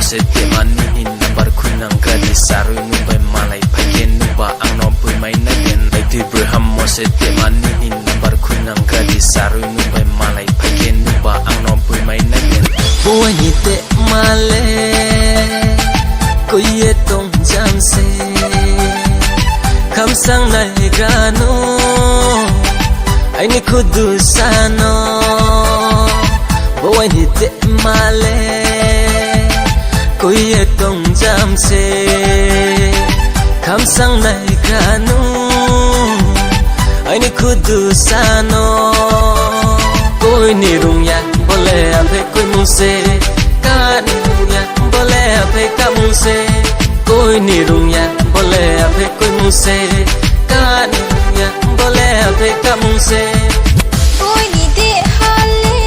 se te mani in number kunang gadi saru nu bai malai phagen nu ba ang no pui mai na gen ai ti braham mo se te mani in number kunang gadi saru nu bai malai phagen nu ba ang no pui mai na gen boy ni te male koi ye tong jam se kham sang nai gano ai ni khudu sano boy ni te male koi ye tong jam se kham sang nai gano ai ni khudu sano koi ni rung ya bole ape koi mu se ka ni rung ya bole ape ka mu se koi ni rung ya bole ape koi mu se ka ni rung ya bole ape ka mu se koi ni de hale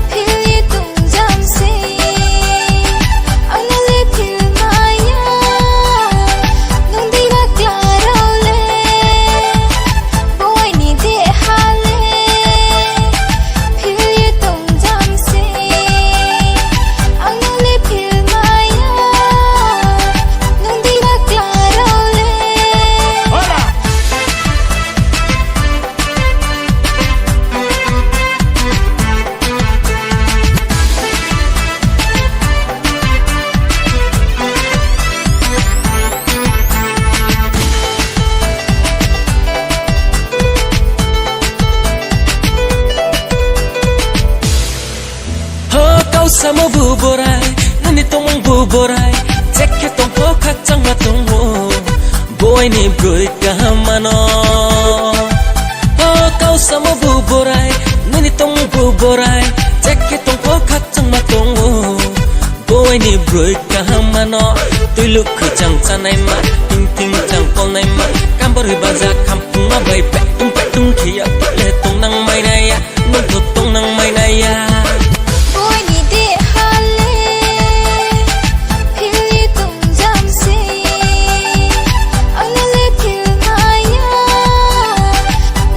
phil ye tung jam se ang le phil maya nung di ba klaro le koi ni de hale phil ye tung jam se ang le phil maya nung di ba klaro le sama bu borai nani tong bu borai chekke tong ko khak chang ma tong ho boy ni broi ka mano kau sama bu borai nani tong bu borai chekke tong ko khak chang ma tong ho boy ni broi ka mano tui luk khu chang chanai ma ting ting chang kol nai ma kam bor ba ja kham pung ma bai pe tung khia le tong nang mai na ya nu tong nang mai na ya koi ni de hale phil ye tung jam se ang le phil maya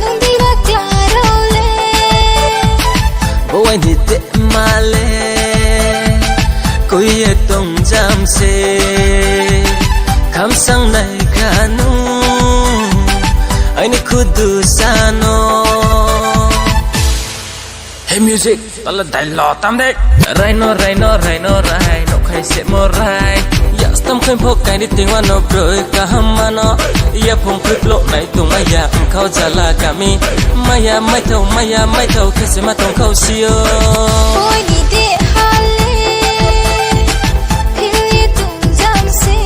nung di ba klaro le boy ni te male koi ye tong jam se kham sang nai gano ai ni khudu sano hey music tala dai lo tam de rai no khai se mo rai ya stam khai phok kai ni ting wa no broi ka hamano ya phong phik lo nai tung aya khau jala ka mi maya mai thau khe se ma tong khau sio koi ni de hale phil ye tung jam se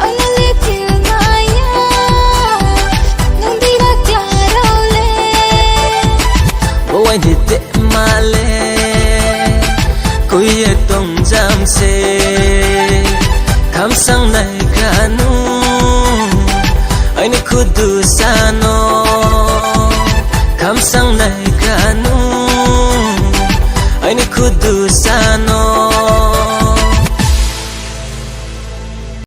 ang le phil maya nung di ba klaro le boy ni te male koi ye tong jam se kham sang nai gano ai ni khudu sano kham sang nai gano ai ni khudu sano